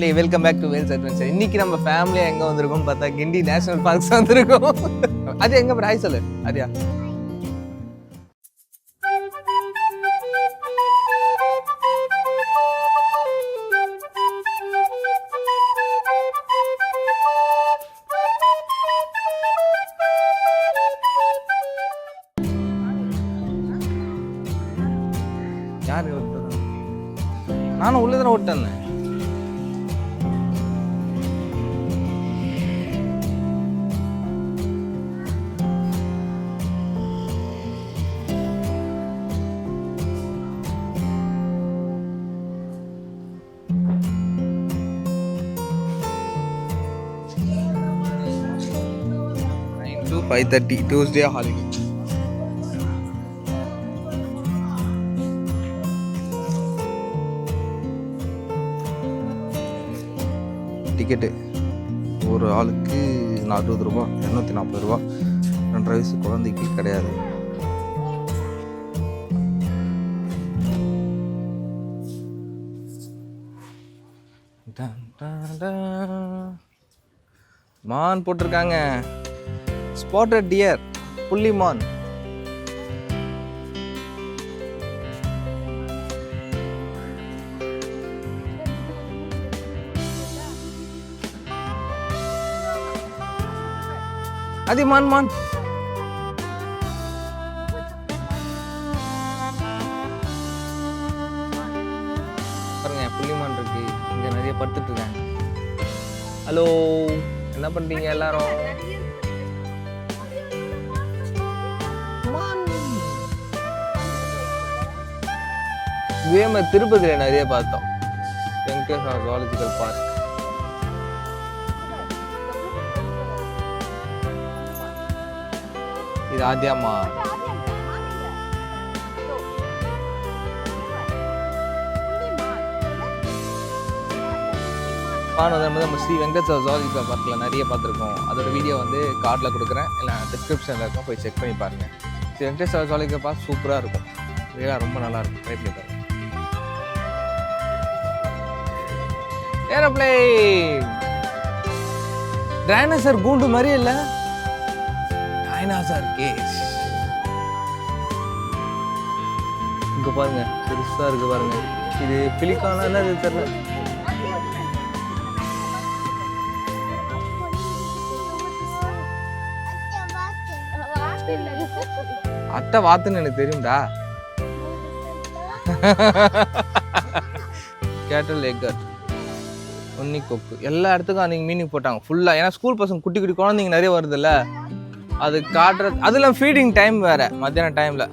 மக்களே, welcome back to wheels adventure. இன்னைக்கு நம்ம ஃபேமிலியா எங்க வந்திருக்கோம் பார்த்தா கிண்டி நேஷனல் பார்க்ஸ் வந்திருக்கோம். அது எங்க போற ஹாய் சொல்லு. அதியா யாரு நானும் உள்ளதான ஓட்டேன். to 5:30 Tuesday holiday. டிக்கெட்டு ஒரு ஆளுக்கு 40 ரூபா, 240 ரூபா. 2.5 வயசு குழந்தைக்கு கிடையாது. மான் போட்டிருக்காங்க, ஸ்பாட்டட் டியர், புள்ளி மான். அது மான் மான் பாருங்க, புள்ளி மான் இருக்கு இங்க, நிறைய படுத்துட்டு இருக்காங்க. ஹலோ, என்ன பண்றீங்க எல்லாரும்? இதே மாதிரி திருப்பதியில நிறைய பார்த்தோம். Venkateswara zoological park. இது ஆத்தியாமா நம்ம ஸ்ரீ வெங்கடேஸ்வரா ஜுவாலஜிக்கல் பார்க்கில் நிறைய பார்த்துருக்கோம். அதோட வீடியோ வந்து கார்டில் கொடுக்குறேன், இல்லை டிஸ்கிரிப்ஷனில் இருக்கும், போய் செக் பண்ணி பாருங்க. ஸ்ரீ வெங்கடேஸ்வரா ஜுவாலஜிக்கல் பார்க் சூப்பராக இருக்கும், இதெல்லாம் ரொம்ப நல்லா இருக்கும், ட்ரை பண்ணி பாருங்க. ஏரோப்ளேன் டைனோசர் கூண்டு மாதிரி இல்லை, டைனோசர் கேஸ். இங்க பாருங்க, பெருசா இருக்கு பாருங்க. இது பிலிக்கானா என்னது தெரியல. அட்டை வாத்துன்னு எனக்கு தெரியும்டா. கேட்டல் எக்கர், உன்னி கொக்கு, எல்லா இடத்துக்கும் அன்னைக்கு மீனிங் போட்டாங்க ஃபுல்லா. ஏன்னா ஸ்கூல் பசங்க குட்டி குட்டி குழந்தைங்க நிறைய வருதுல்ல, அது காட்டுறது. அதுல ஃபீடிங் டைம் வேற, மத்தியான டைம்ல.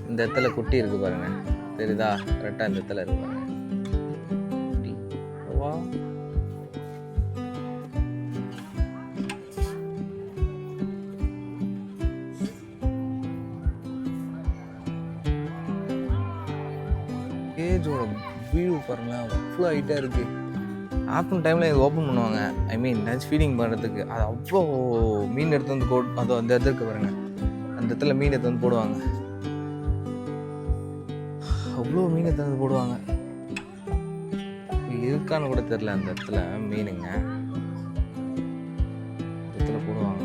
இந்த இடத்துல குட்டி இருக்கு பாருங்க, தெரியுதா? கரெக்டா இந்த இடத்துல இருக்கு பாருங்க. கேஜோட வியூ பாருங்க, அவ்வளோ ஹைட்டா இருக்கு. ஆஃப்டர்நூன் டைமில் இது ஓப்பன் பண்ணுவாங்க, ஐ மீன் லஞ்ச் ஃபீடிங் பண்ணுறதுக்கு. அது அவ்வளோ மீன் எடுத்து வந்து அதோ அந்த இடத்துக்கு பாருங்க, அந்த இடத்துல மீன் எடுத்து வந்து போடுவாங்க. அவ்வளோ மீன் எடுத்து வந்து போடுவாங்க. இருக்கான்னு கூட தெரியல அந்த இடத்துல மீனுங்க, இடத்துல போடுவாங்க.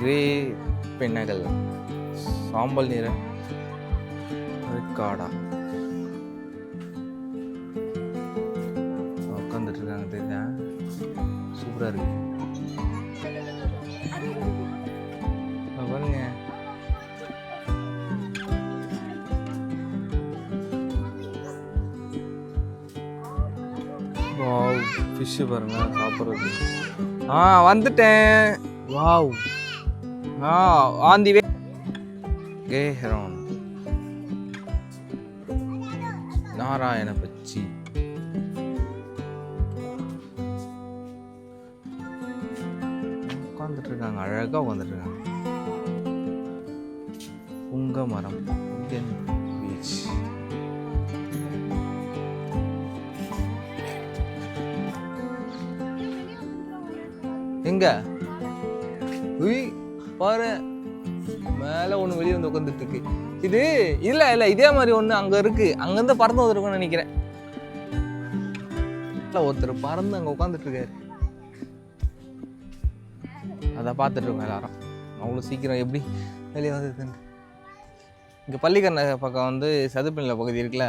கிரே பெண்ணகல், சாம்பல் நிற காடா உட்காந்துட்டு இருக்காங்க, தெரியுதா? சூப்பரா இருக்கு பாருங்க. வாவ், ஃபிஷ் பாருங்க சாப்பிட்றது. வந்துட்டேன். Wow, on the way. Gehron, Narayana பச்சி. உட்காந்துட்டு இருக்காங்க, அழகா உட்காந்துட்டு இருக்காங்க. புங்க மரம், இந்தியன் பீச். எங்க உய் பாரு மேல ஒண்ணு வெளியே வந்து உட்காந்துட்டு இருக்கு. இது இல்ல இதே மாதிரி ஒண்ணு அங்க இருக்கு. அங்கிருந்து பறந்து வந்துருக்கும்னு நினைக்கிறேன். ஒருத்தர் பறந்து அங்க உட்காந்துட்டு இருக்காரு. அதை பார்த்துட்டு இருக்கோம் எல்லாரும். அவ்வளோ சீக்கிரம் எப்படி வெளியே வந்ததுன்னு. இங்கே பள்ளிக்கரணை பக்கம் வந்து சதுப்புநில பகுதி இருக்குல்ல,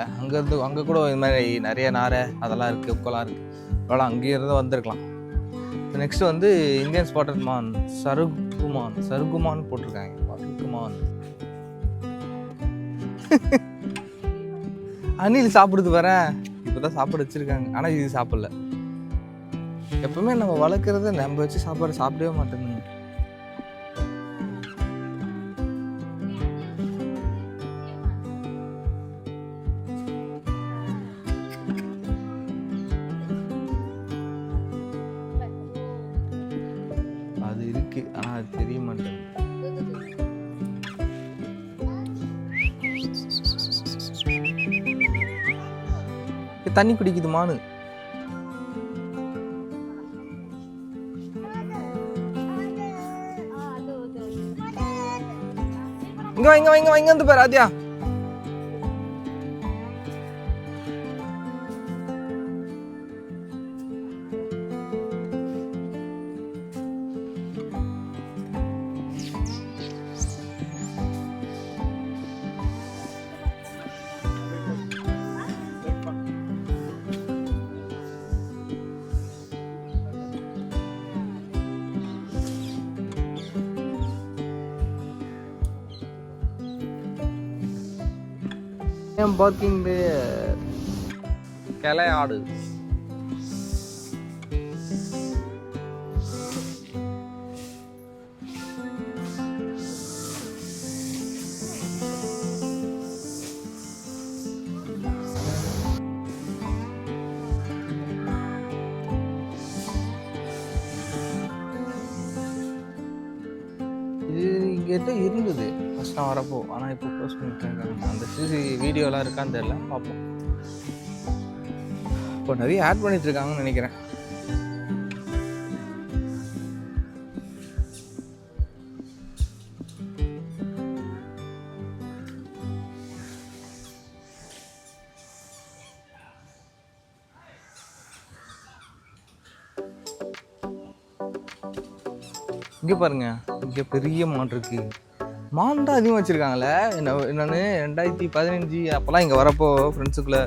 அங்கே கூட இது மாதிரி நிறைய நாரை அதெல்லாம் இருக்குது, உக்கெல்லாம் இருக்குது. அவ்வளோ அங்கேயே இருந்து வந்திருக்கலாம். நெக்ஸ்ட் வந்து இந்தியன் ஸ்பாட்டட் மான், சருகுமான் போட்டிருக்காங்க. சருகுமான் அணில் சாப்பிடுது வரேன். இப்போதான் சாப்பாடு வச்சிருக்காங்க, ஆனால் இது சாப்பிடல. எப்பவுமே நம்ம வளர்க்குறத நம்ம வச்சு சாப்பாடு சாப்பிடவே மாட்டேங்க. அது இருக்கு, ஆனால் அது தெரிய மாட்டேங்குது. தண்ணி குடிக்குது மானு. இங்க வந்து பாரு ஆதியா. பார்க்கிங் கிளை ஆடு. இது இங்கிட்ட இருந்தது ஃபர்ஸ்ட் நான் வரப்போ, ஆனால் இப்போ க்ளோஸ் பண்ணிட்டாங்க. அந்த சிசி வீடியோலாம் இருக்கான்னு தெரியல, பார்ப்போம். இப்போ நிறைய ஆட் பண்ணிட்டு இருக்காங்கன்னு நினைக்கிறேன். இங்கே பாருங்க, இங்கே பெரிய மான் இருக்கு. மான் தான் அதிகமாக வச்சுருக்காங்களே. நான் 2015 அப்போல்லாம் இங்கே வரப்போ ஃப்ரெண்ட்ஸுக்குள்ளே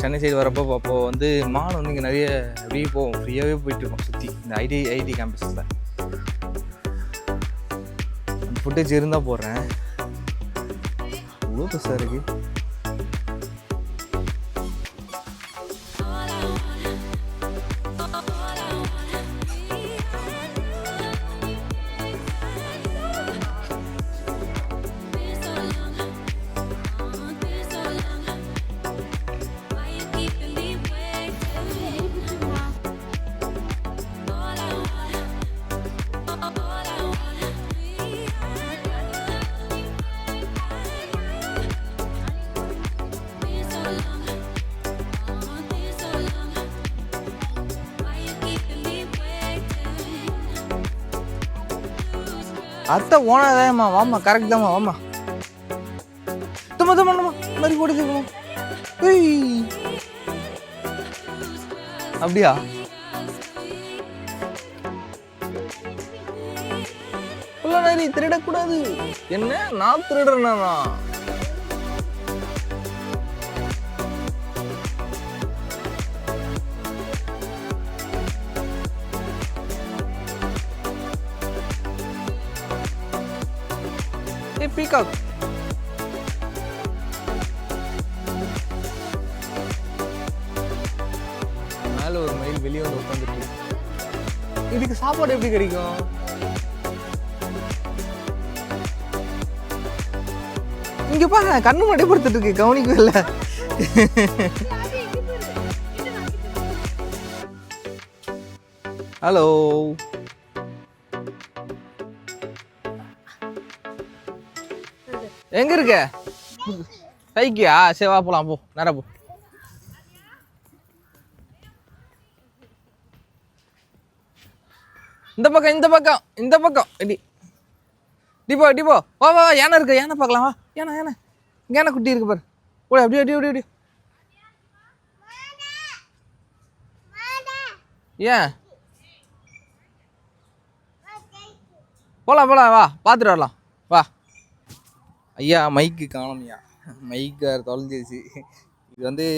சென்னை சைடு வரப்போ அப்போது வந்து மான் வந்து இங்கே நிறைய அப்படியே போவோம், ஃப்ரீயாகவே போயிட்டு இருக்கோம் சுற்றி இந்த ஐடி கேம்பஸில். அந்த ஃபுட்டேஜ் இருந்தால் போடுறேன். அவ்வளோ பெருசாக இருக்குது. அத்தை ஓனாதாம்மா, வாம்மா, கரெக்ட் தாம்மா, வாம்மா. தம்மா மாதிரி போடுதுமா. அப்படியா? நிறைய திருடக்கூடாது. என்ன நான் திருடுறேன்னா? பீகாக் மேல ஒரு மயில் வெளியே வந்து உட்காந்துட்டு. இதுக்கு சாப்பாடு எப்படி கிடைக்கும்? இங்க பாருங்க, கண்ணு மட்டை படுத்துட்டு இருக்கு, கவனிக்கவே இல்லை. ஹலோ, எங்க இருக்க? கைக்கியா? சரி வா போலாம், போ நேரா போ. இந்த பக்கம் டிப்போ டிப்போ வா வா வா, யானை இருக்கு, யானை பார்க்கலாம் வா. யானை குட்டி இருக்கு பாரு. ஓடி அப்படி ஏன் போலாம் வா பார்த்துட்டு வரலாம் வா. ஐயா மைக்கு காணோம்யா, மைக்கு தொலைஞ்சிருச்சு. இது வந்து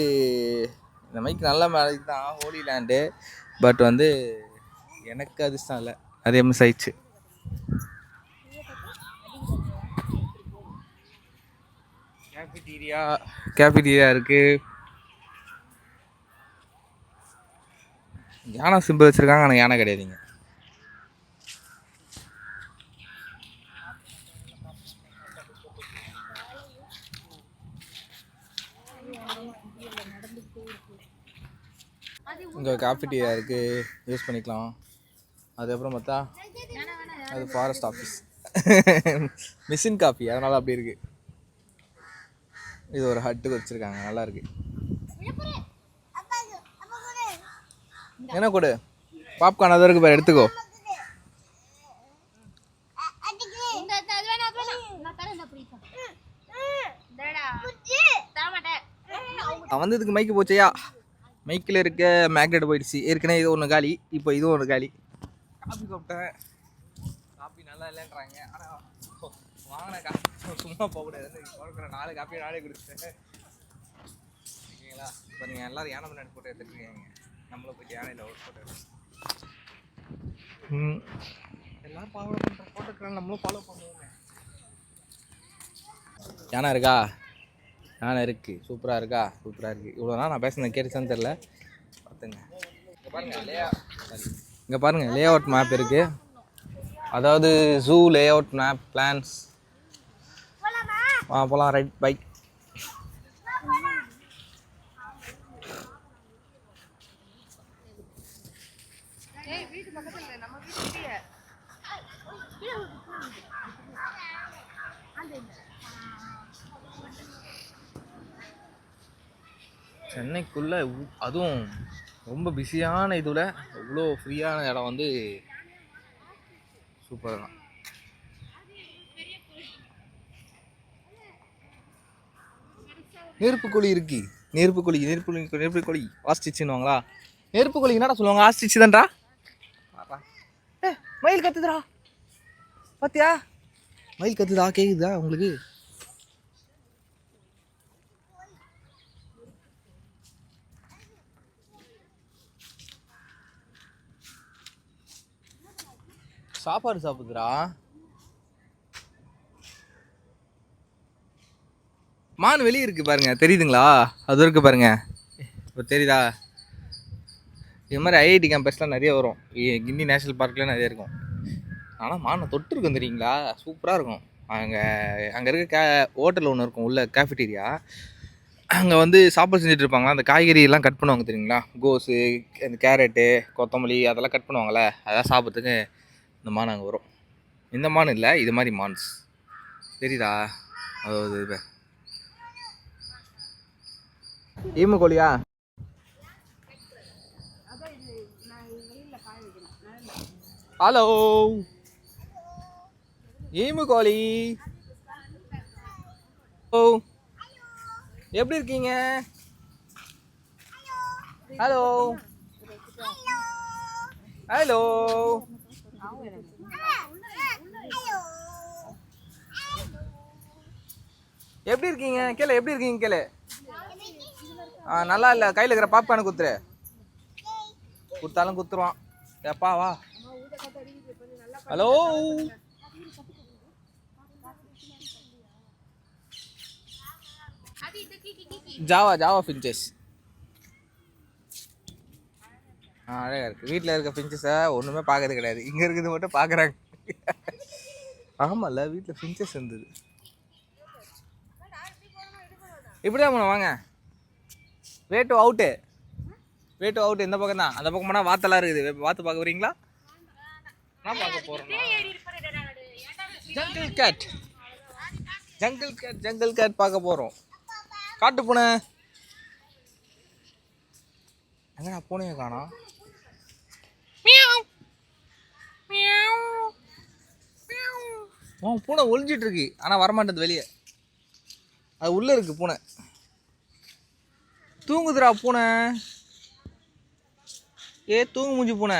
இந்த மைக் நல்ல மைக் தான், ஹோலி லேண்டு. பட் வந்து எனக்கு அதிர்ஷ்டம் இல்லை, அதே மிஸ் ஆயிடுச்சு. கேஃபிடீரியா இருக்கு. யானை சிம்பிள் வச்சிருக்காங்க, ஆனால் யானை கிடையாதுங்க. இங்கே கேஃபிடீரியா இருக்குது, யூஸ் பண்ணிக்கலாம். அதுக்கப்புறம் பார்த்தா அது ஃபாரஸ்ட் ஆஃபீஸ் மிஷின் காஃபி, அதனால் அப்படி இருக்குது. இது ஒரு ஹட்டுக்கு வச்சுருக்காங்க, நல்லா இருக்கு. என்ன கொடு, பாப்கார்ன் அது இருக்கு பாரு, எடுத்துக்கோ. வந்ததுக்கு மைக்கு போச்சையா, மைக்கில் இருக்க மேக்னெட் போயிடுச்சு. ஏற்கனவே இது ஒன்று காலி, இப்போ இதுவும் ஒன்று காலி. காஃபி சாப்பிட்டேன், காஃபி நல்லா இல்லைன்றாங்க. ஆனால் வாங்கின காஃபி சும்மா போகக்கூடாது, கொடுக்குற 4 காஃபி நாளே குடிச்சிட்டேன். ஓகேங்களா? இப்போ நீங்கள் எல்லோரும் யானை முன்னாடி போட்டு எடுத்துருக்கீங்க, நம்மளை போய்ட்டு யானையில் ஒரு ஃபோட்டோ எடுத்து எல்லோரும் ஃபாலோ பண்ணுற ஃபோட்டோக்கிறாங்க, நம்மளும் ஃபாலோ பண்ணுவோங்க. யானை இருக்கா? யானை இருக்குது, சூப்பராக இருக்குது. இவ்வளோ நாள் நான் பேசுனது கேட்டுச்சான்னு தெரில, பார்த்துங்க. இங்கே பாருங்கள் லே அவுட் மேப் இருக்குது, அதாவது zoo layout map plans. போகலாம், ரைட் பைக். சென்னைக்குள்ளே அதுவும் ரொம்ப பிஸியான இதில் இவ்வளோ ஃப்ரீயான இடம் வந்து சூப்பராக தான். நெருப்பு கோழி இருக்கு, நெருப்பு கோழி ஆஸ்டிச்சுன்னுவாங்களா? நெருப்பு கோழி என்னடா சொல்லுவாங்க? ஆஸ்டிச்சு தான்டா. மயில் கத்துதுடா, பாத்தியா? மயில் கத்துதா, கேக்குதா உங்களுக்கு? சாப்பாடு சாப்பிடுதுடா. மான் வெளியே இருக்கு பாருங்க, தெரியுதுங்களா? அது இருக்கு பாருங்க, இப்போ தெரியுதா? இது மாதிரி ஐஐடி கேம்பஸ்லாம் நிறைய வரும், கிண்டி நேஷனல் பார்க்லாம் நிறைய இருக்கும். ஆனால் மானை தொட்டு இருக்கும் தெரியுங்களா? சூப்பராக இருக்கும். அங்கே இருக்க ஹோட்டல் ஒன்று இருக்கும், உள்ள கேஃபிடீரியா. அங்கே வந்து சாப்பாடு செஞ்சுட்டு இருப்பாங்களா, அந்த காய்கறியெல்லாம் கட் பண்ணுவாங்க தெரியுங்களா? கோஸு, அந்த கேரட்டு, கொத்தமல்லி அதெல்லாம் கட் பண்ணுவாங்கள்ல, அதெல்லாம் சாப்பிட்றதுக்கு இந்த மான் அங்கே வரும். இந்த மான் இல்லை, இது மாதிரி மான்ஸ் தெரியுதா? அதாவது இது ஈமு கோழியா? ஹலோ ஈமு கோழி, ஓ எப்படி இருக்கீங்க? ஹலோ ஹலோ எப்படி இருக்கீங்க கேளு, எப்படி இருக்கீங்க கேளு. நல்லா இல்லை, கையில் இருக்கிற பாப்கார்னு குத்துரு, கொடுத்தாலும் குத்துருவான். எப்பா வா. Hello Java finches. அழகாக இருக்குது. வீட்டில் இருக்க ஃபின்ச்சஸை ஒன்றுமே பார்க்கறது கிடையாது, இங்கே இருக்கிறது மட்டும் பார்க்குறாங்க. ஆமாம்ல, வீட்டில் ஃபின்ச்சஸ் இருந்தது. இப்படிதான் போனோம் வாங்க. வேட்டு அவுட்டு இந்த பக்கம் தான், அந்த பக்கம் போனால் வாத்தெல்லாம் இருக்குது. வாத்து பார்க்க வரீங்களா? நான் பார்க்க போகிறேன். ஜங்கிள் கேட் பார்க்க போகிறோம். காட்டு பூனை எங்கடா? பூனையை காணோம். பூனை ஒளிஞ்சிட்டு இருக்கு ஆனா வரமாட்டேது வெளியே. அது உள்ள இருக்கு பூனை. தூங்குதுடா பூனை. தூங்கு மூஞ்சி பூனை.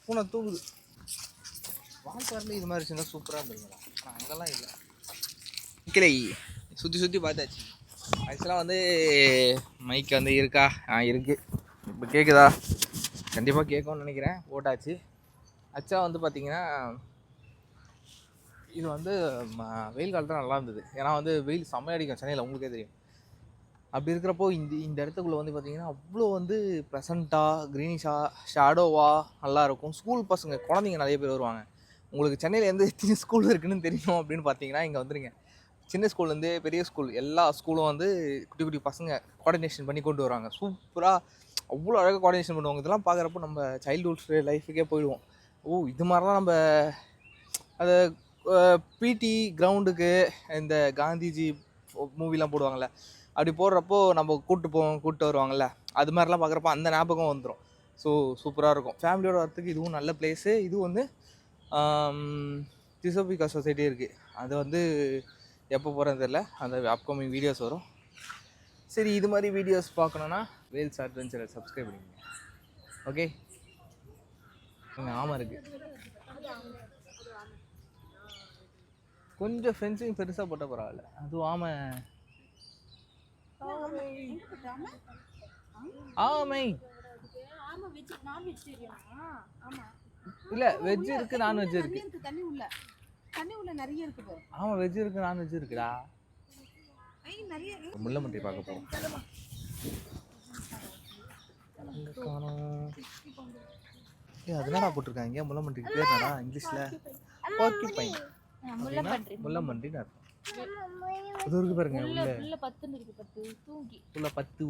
பூனை தூங்குது. வால்பாறையில் இது மாதிரி இருந்தால் சூப்பராக இருந்துருங்களா. ஆனால் அங்கெல்லாம் இல்லை. கிளை சுற்றி சுற்றி பார்த்தாச்சு. ஆக்சுவலாக வந்து மைக் வந்து இருக்கா? இருக்குது. இப்போ கேட்குதா? கண்டிப்பாக கேட்கும்னு நினைக்கிறேன். போட்டாச்சு. ஆக்சுவலாக வந்து பார்த்திங்கன்னா இது வந்து வெயில் காலத்தில் நல்லா இருந்தது. ஏன்னா வந்து வெயில் செம்மையடிக்கும் சென்னையில், உங்களுக்கே தெரியும். அப்படி இருக்கிறப்போ இந்த இடத்துக்குள்ளே வந்து பார்த்திங்கன்னா அவ்வளோ வந்து ப்ளசண்ட்டாக க்ரீனிஷாக ஷேடோவாக நல்லாயிருக்கும். ஸ்கூல் பசங்க குழந்தைங்க நிறைய பேர் வருவாங்க. உங்களுக்கு சென்னையில் எந்த எத்தனை ஸ்கூல் இருக்குதுன்னு தெரியணும் அப்படின்னு பார்த்தீங்கன்னா இங்கே வந்துடுங்க. சின்ன ஸ்கூல்லேருந்து பெரிய ஸ்கூல் எல்லா ஸ்கூலும் வந்து குட்டி குட்டி பசங்க கோஆர்டினேஷன் பண்ணி கொண்டு வருவாங்க. சூப்பராக அவ்வளோ அழகாக கோஆர்டினேஷன் பண்ணுவாங்க. இதெல்லாம் பார்க்குறப்போ நம்ம சைல்டுஹுட் லைஃபுக்கே போயிடுவோம். இது மாதிரிலாம் நம்ம அதை பிடி கிரவுண்டுக்கு இந்த காந்திஜி மூவிலாம் போடுவாங்கள்ல, அப்படி போடுறப்போ நம்ம கூப்பிட்டு வருவாங்கள்ல, அது மாதிரிலாம் பார்க்குறப்போ அந்த ஞாபகம் வந்துடும். ஸோ சூப்பராக இருக்கும். ஃபேமிலியோட வரத்துக்கு இதுவும் நல்ல பிளேஸு. இது வந்து திசோபிகா சொசைட்டி இருக்குது. அது வந்து எப்போ போகிறது தெரியல. அந்த அப்கமிங் வீடியோஸ் வரும். சரி, இது மாதிரி வீடியோஸ் பார்க்கணுன்னா வேல்ஸ் அட்வென்ச்சரை சப்ஸ்கிரைப் பண்ணிக்கோங்க. ஓகே. ஆமாம் இருக்குது. கொஞ்சம் ஃபென்சிங் பெருசாக போட்டால் பரவாயில்ல. அதுவும் ஆமை இல்ல வெஜ் இருக்கு நான்வெஜ் இருக்கு. தண்ணி உள்ள நிறைய இருக்கு. ஆமா வெஜ் இருக்கு நான்வெஜ் இருக்குடா. முள்ளம்பன்றி பார்க்க போறோம். அதனால போட்டிருக்காங்க முள்ளம்பன்றிக்கு பேர் என்னடா இங்கிலீஷ்ல? போர்க்யூபைன். முள்ளம்பன்றின்னு அர்த்தம். அது இருக்கு பாருங்க. உள்ள 10 இருக்கு. 10 தூங்கி உள்ள 10.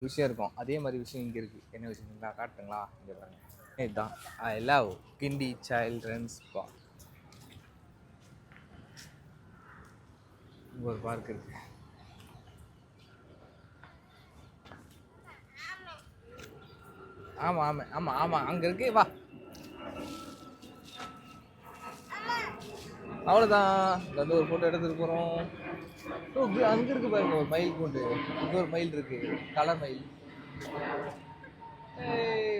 விஷயம் இருக்கும். அதே மாதிரி விஷயம் இங்கே இருக்குது. என்ன விஷயம் காட்டுங்களா? இங்கே பாருங்க. இதுதான் I love Guindy children's park. இங்கே ஒரு பார்க் இருக்கு. ஆமாம் ஆமாம் ஆமாம் ஆமாம் அங்கே இருக்கு. வா, அவ்வளோதான். இங்கே வந்து ஒரு ஃபோட்டோ எடுத்துகிட்டு போகிறோம். அங்கே இருக்கு பாருங்க ஒரு மயில் கூண்டு. இங்கே ஒரு மயில் இருக்கு, கலர் மயில்.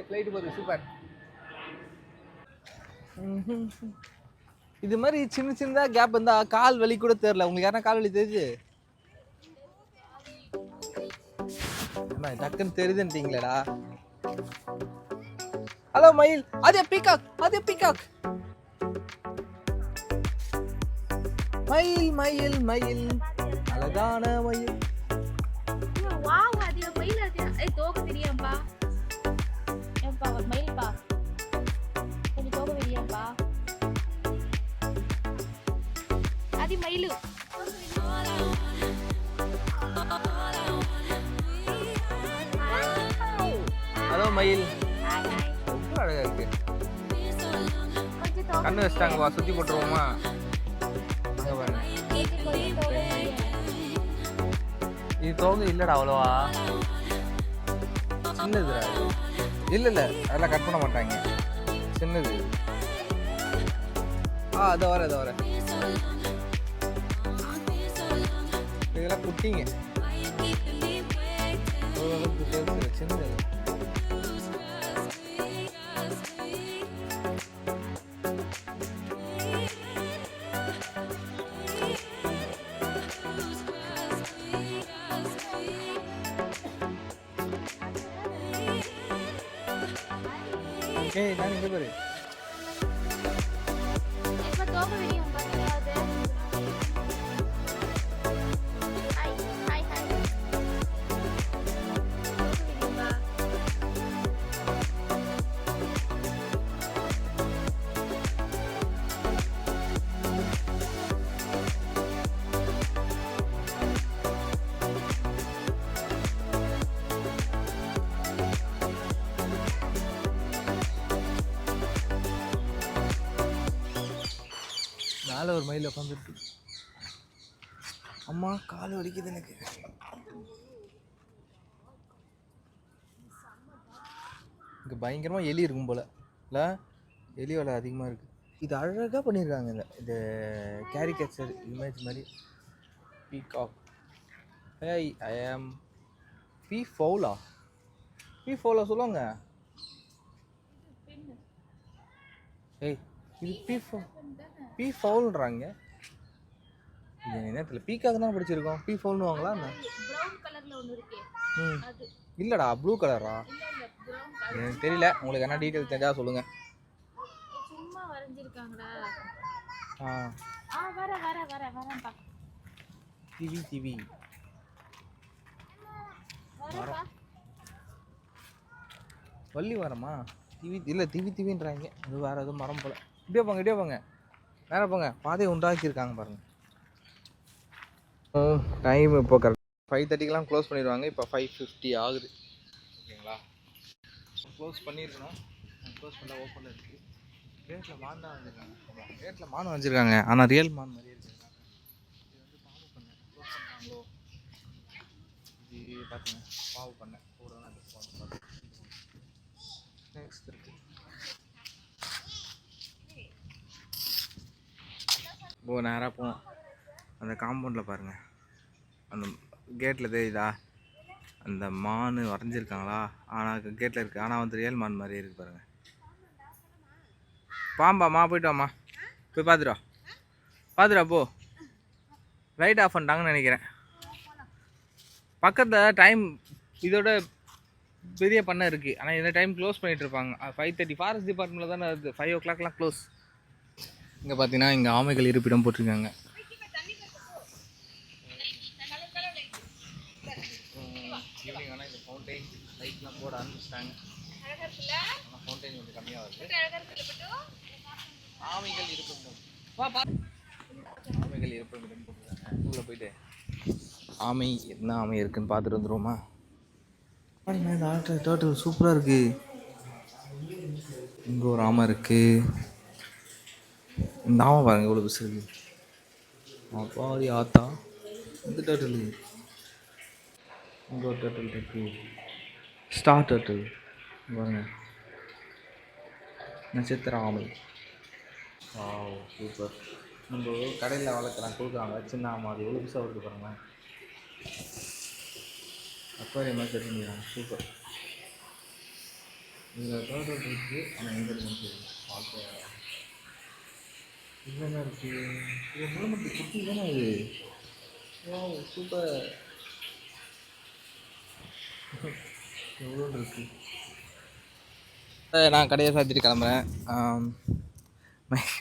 ஃப்ளைட்டு போகுது. சூப்பர். இது மாதிரி சின்ன சின்னதாக கேப் இருந்தால் கால் வலி கூட தெரியல. உங்களுக்கு யாரா கால் வலி தெரியுது? டக்குன்னு தெரியுதுன்ட்டீங்களேடா. ஹலோ மயில். அதே பீகாக். அதே பீகாக். மயில் மயில் மயில் அழகான மயில். வாவ், அது மயில். அது தோக தெரியும்பா. ஏம்பா மயில்பா, அது தோக தெரியும்பா. அது மயிலு. ஹலோ மயில். ரொம்ப அழகா இருக்கு. கண்ணு வச்சிட்டாங்க. வா, சுத்தி போட்டுருவோமா? இது தோங்க இல்லடா அவ்வளோவா. சின்னதுடா. இல்லை இல்லை அதெல்லாம் கட் பண்ண மாட்டாங்க. சின்னது. அதை வர இதெல்லாம் குட்டிங்க. சின்னது. நான் இங்கே பாரு. கீழே உட்காந்துருக்கு. அம்மா கால் வலிக்குது எனக்கு. இங்கே பயங்கரமாக எலி இருக்கும் போல் இல்லை? எலி வலை அதிகமாக இருக்குது. இது அழகாக பண்ணியிருக்காங்க. இந்த கேரிகேச்சர் இமேஜ் மாதிரி. பீகாக். ஏய் ஐ ஆம் பீ ஃபவுலா சொல்லுவாங்க. ஏய் இது பீ ஃபவுல்ன்றாங்க. இது என்ன தெரியல. பீகாக் தான் படிச்சிருக்கோம். பீ ஃபவுல்னு வாங்களா என்ன? இல்லைடா ப்ளூ கலரா? எனக்கு தெரியல. உங்களுக்கு என்ன டீட்டெயில் தெரிஞ்சா சொல்லுங்க. சும்மா வரைஞ்சிருக்காங்கடா. வரேன்ப்பா. டிவி மரம். வள்ளி மரமா? இல்லை திவின்றாங்க. அது வேறு எதுவும் மரம் போல். இப்படியே போங்க வேற போங்க. பாதையை உண்டாக்கியிருக்காங்க பாருங்கள். டைம் இப்போ கரெக்ட் 5:30க்கெலாம் க்ளோஸ் பண்ணிடுவாங்க. இப்போ 5:50 ஆகுது. ஓகேங்களா? க்ளோஸ் பண்ணியிருக்கணும். க்ளோஸ் பண்ணால் ஓப்பனில் இருக்குது. கேட்டில் மான் தான் வச்சுருக்காங்க. கேட்டில் மான் வச்சுருக்காங்க. ஆனால் ரியல் மான் மாதிரியே இருக்குது. இது வந்து பாவு பண்ண க்ளோஸ் பண்ணுறாங்களோ? இது பார்த்துங்க. பாவு பண்ண கூட நெக்ஸ்ட் இருக்குது. நேராக போவோம். அந்த காம்பவுண்டில் பாருங்கள். அந்த கேட்டில் தெரியுதா? அந்த மான் வரைஞ்சிருக்காங்களா? ஆனால் கேட்டில் இருக்குது. ஆனால் வந்து ரியல் மான் மாதிரி இருக்குது பாருங்கள். பாம்பாம்மா போய்ட்டு வாம்மா. போய் பார்த்துடா போ. லைட் ஆஃப் பண்ணிட்டாங்கன்னு நினைக்கிறேன். பக்கத்தில் டைம் இதோட பெரிய பண்ணை இருக்குது. ஆனால் இந்த டைம் க்ளோஸ் பண்ணிகிட்டு இருப்பாங்க. 5:30 ஃபாரஸ்ட் டிபார்ட்மெண்ட்டில் தானே இருக்குது. 5 o'clockலாம் க்ளோஸ். இங்கே பார்த்தீங்கன்னா இங்கே ஆமைகள் இருப்பிடம் போட்டிருக்காங்க. ஈவினிங் ஆனால் இந்த ஃபவுண்டைன் லைட்லாம் போட ஆரம்பிச்சிட்டாங்க. ஆனால் ஃபவுண்டைன் கொஞ்சம் கம்மியாக வருது. ஆமைகள் இருப்பிடம் போட்டிருக்காங்க. உள்ளே போயிட்டு ஆமை என்ன ஆமை இருக்குன்னு பார்த்துட்டு வந்துடுவோமா? இந்த ஆட்டோ டோட்டல் சூப்பராக இருக்குது. இங்கே ஒரு ஆமை இருக்குது. இந்த ஆமை பாருங்கள் இவ்வளோ பெருசு இருக்குது. அப்பாடி ஆத்தா. இந்த டோட்டல் இங்கே ஒரு டோட்டல் இருக்குது. ஸ்டார் டோட்டல் பாருங்க. நட்சத்திர ஆமை. சூப்பர். நம்ம கடையில் கொடுக்குறாங்க சின்ன ஆமை. அது எவ்வளோ பெருசாக வருது பாருங்களேன். அக்வாரியம் மாதிரி செட் பண்ணிடுறாங்க. சூப்பர். இதில் டோட்டல் இருக்குது. ஆனால் எங்கே இருக்குன்னு பார்க்க இதுதானே இருக்குது. இது மூலமட்டி குட்டி தானே இது. சூப்பர். எவ்வளோ இருக்குது. நான் கடையை சாத்திட்டு கிளம்புறேன்.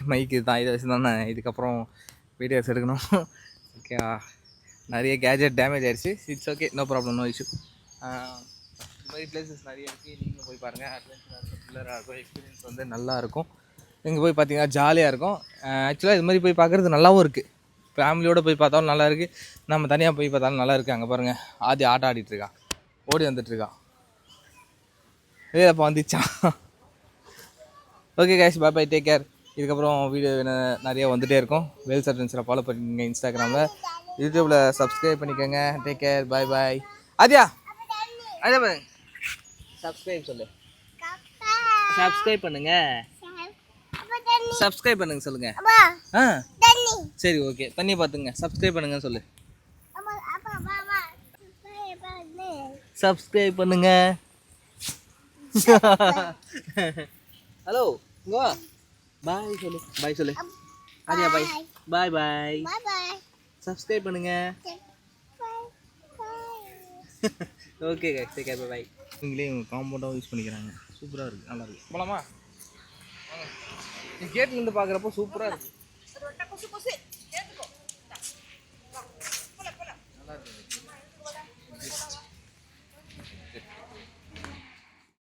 மைக்கு தான் இதை வச்சு தான் நான் இதுக்கப்புறம் வீடியோஸ் எடுக்கணும். ஓகே. நிறைய கேஜெட் டேமேஜ் ஆகிடுச்சு. It's okay, no problem, no issue. இந்த மாதிரி பிளேசஸ் நிறைய இருக்குது. நீங்களும் போய் பாருங்கள். அட்வென்ச்சராக இருக்கும், த்ரில்லராக இருக்கும். எக்ஸ்பீரியன்ஸ் வந்து நல்லாயிருக்கும். இங்கே போய் பார்த்தீங்கன்னா ஜாலியாக இருக்கும். ஆக்சுவலாக இது மாதிரி போய் பார்க்குறது நல்லாவும் இருக்குது. ஃபேமிலியோடு போய் பார்த்தாலும் நல்லா இருக்குது. நம்ம தனியாக போய் பார்த்தாலும் நல்லா இருக்குது. அங்கே பாருங்கள் ஆதி ஆட்டம் ஆடிட்டுருக்கான். ஓடி வந்துட்டுருக்கான். அப்போ வந்துச்சான். Okay guys, bye take care. இதுக்கப்புறம் வீடியோ நிறைய வந்துகிட்டே இருக்கும். வேல்ஸ் அட்வென்ச்சரை ஃபாலோ பண்ணிக்கோங்க. இன்ஸ்டாகிராமில், யூடியூப்பில் சப்ஸ்கிரைப் பண்ணிக்கோங்க. Take care. பாய். ஆதியா பாருங்க. சப்ஸ்கிரைப் சொல்லு. சப்ஸ்கிரைப் பண்ணுங்க. சப்ஸ்கிரைப் பண்ணுங்க சொல்லுங்க. சரி ஓகே. தண்ணி பார்த்துங்க. சப்ஸ்கிரைப் பண்ணுங்க சொல்லு. சப்ஸ்கிரைப் பண்ணுங்க. ஹலோ இங்க வா. பாய் சொல்லு. ஆதியா பாய். சப்ஸ்கிரைப் பண்ணுங்க. Okay guys, take care. Bye. இவங்களே இவங்க காம்பவுண்டாகவும் யூஸ் பண்ணிக்கிறாங்க. சூப்பராக இருக்குது. நல்லா இருக்குது. போலாமா? கேட்லேருந்து பார்க்குறப்போ சூப்பராக இருக்குது.